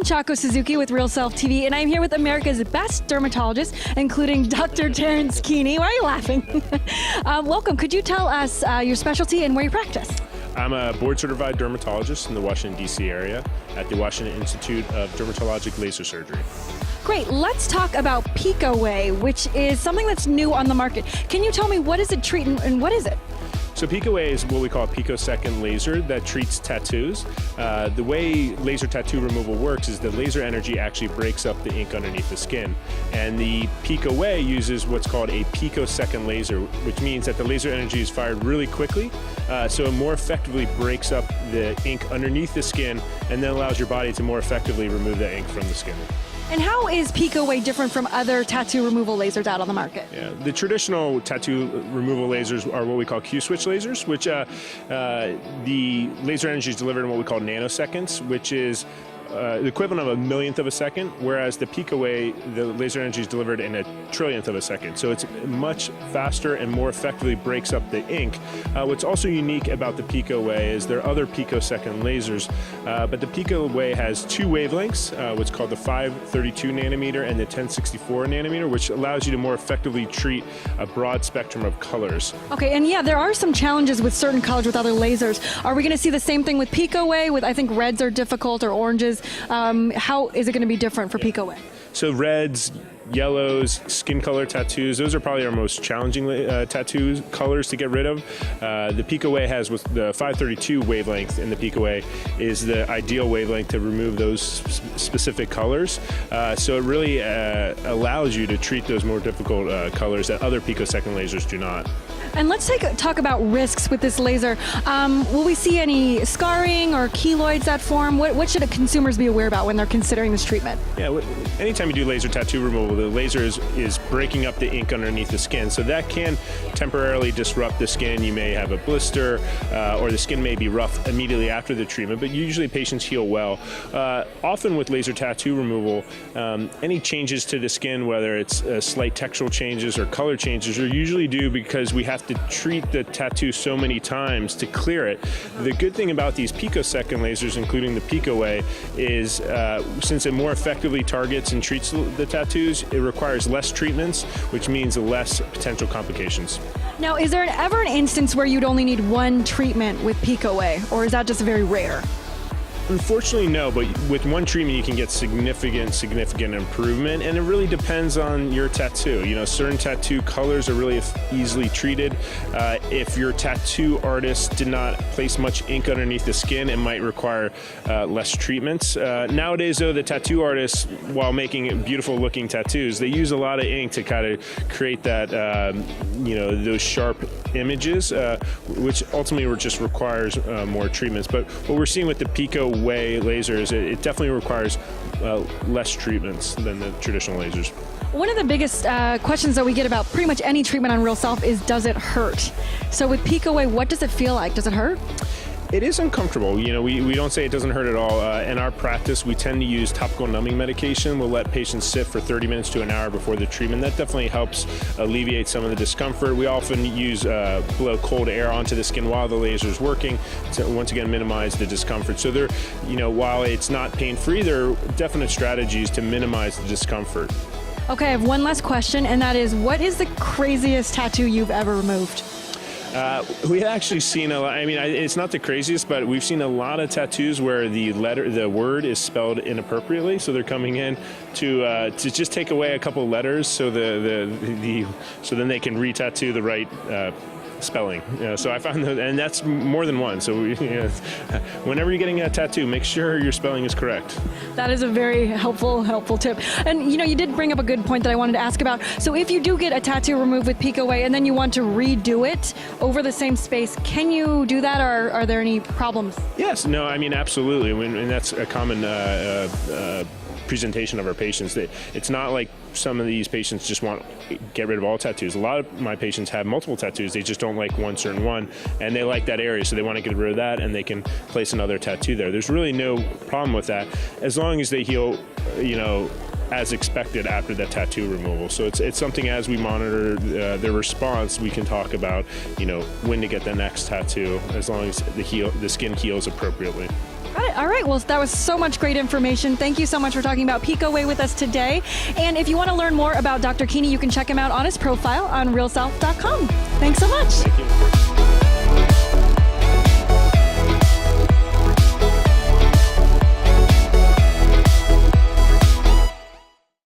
I'm Chaco Suzuki with RealSelf TV, and I'm here with America's best dermatologist, including Dr. Terrance Keaney. Why are you laughing? Welcome. Could you tell us your specialty and where you practice? I'm a board-certified dermatologist in the Washington, D.C. area at the Washington Institute of Dermatologic Laser Surgery. Great. Let's talk about PicoWay, which is something that's new on the market. Can you tell me what does it treat and what is it? So PicoWay is what we call a picosecond laser that treats tattoos. The way laser tattoo removal works is the laser energy actually breaks up the ink underneath the skin. And the PicoWay uses what's called a picosecond laser, which means that the laser energy is fired really quickly, so it more effectively breaks up the ink underneath the skin and then allows your body to more effectively remove the ink from the skin. And how is PicoWay different from other tattoo removal lasers out on the market? Yeah, the traditional tattoo removal lasers are what we call Q-switch lasers, which the laser energy is delivered in what we call nanoseconds, which is the equivalent of a millionth of a second, whereas the PicoWay, the laser energy is delivered in a trillionth of a second. So it's much faster and more effectively breaks up the ink. What's also unique about the PicoWay is there are other picosecond lasers, but the PicoWay has two wavelengths, what's called the 532 nanometer and the 1064 nanometer, which allows you to more effectively treat a broad spectrum of colors. Okay, and yeah, there are some challenges with certain colors with other lasers. Are we going to see the same thing with PicoWay? With I think reds are difficult or oranges. How is it going to be different for PicoWay? So reds, yellows, skin color tattoos, those are probably our most challenging tattoo colors to get rid of. The PicoWay has with the 532 wavelength in the PicoWay is the ideal wavelength to remove those specific colors. So it really allows you to treat those more difficult colors that other picosecond lasers do not. And let's talk about risks with this laser. Will we see any scarring or keloids that form? What should consumers be aware about when they're considering this treatment? Yeah, anytime you do laser tattoo removal, the laser is breaking up the ink underneath the skin, so that can temporarily disrupt the skin. You may have a blister, or the skin may be rough immediately after the treatment, but usually patients heal well. Often with laser tattoo removal, any changes to the skin, whether it's slight textural changes or color changes, are usually due because we have to treat the tattoo so many times to clear it. The good thing about these picosecond lasers, including the PicoWay, is since it more effectively targets and treats the tattoos, it requires less treatments, which means less potential complications. Now, is there ever an instance where you'd only need one treatment with PicoWay, or is that just very rare? Unfortunately, no, but with one treatment you can get significant improvement, and it really depends on your tattoo. You know, certain tattoo colors are really easily treated. If your tattoo artist did not place much ink underneath the skin, it might require less treatments. Nowadays, though, the tattoo artists, while making beautiful looking tattoos, they use a lot of ink to kind of create that, those sharp images, which ultimately just requires more treatments. But what we're seeing with the PicoWay lasers, it definitely requires less treatments than the traditional lasers. One of the biggest questions that we get about pretty much any treatment on RealSelf is, does it hurt? So with PicoWay, what does it feel like? Does it hurt? It is uncomfortable. You know, we don't say it doesn't hurt at all. In our practice, we tend to use topical numbing medication. We'll let patients sit for 30 minutes to an hour before the treatment. That definitely helps alleviate some of the discomfort. We often use blow cold air onto the skin while the laser is working to once again minimize the discomfort. So there, while it's not pain-free, there are definite strategies to minimize the discomfort. Okay, I have one last question, and that is, what is the craziest tattoo you've ever removed? We've actually seen a lot. I mean, it's not the craziest, but we've seen a lot of tattoos where the word is spelled inappropriately. So they're coming in to just take away a couple letters, so so then they can re-tattoo the right spelling. So I found that, and that's more than one. So whenever you're getting a tattoo, make sure your spelling is correct. That is a very helpful tip. And you did bring up a good point that I wanted to ask about. So if you do get a tattoo removed with PicoWay and then you want to redo it over the same space, can you do that, or are there any problems? Yes, no, I mean, absolutely. And that's a common presentation of our patients. It's not like some of these patients just want to get rid of all tattoos. A lot of my patients have multiple tattoos. They just don't like one certain one, and they like that area, so they want to get rid of that, and they can place another tattoo there. There's really no problem with that, as long as they heal, as expected after that tattoo removal. So it's something, as we monitor their response, we can talk about, when to get the next tattoo, as long as the skin heals appropriately. All right. Well, that was so much great information. Thank you so much for talking about PicoWay with us today. And if you want to learn more about Dr. Keaney, you can check him out on his profile on RealSelf.com. Thanks so much. Thank you.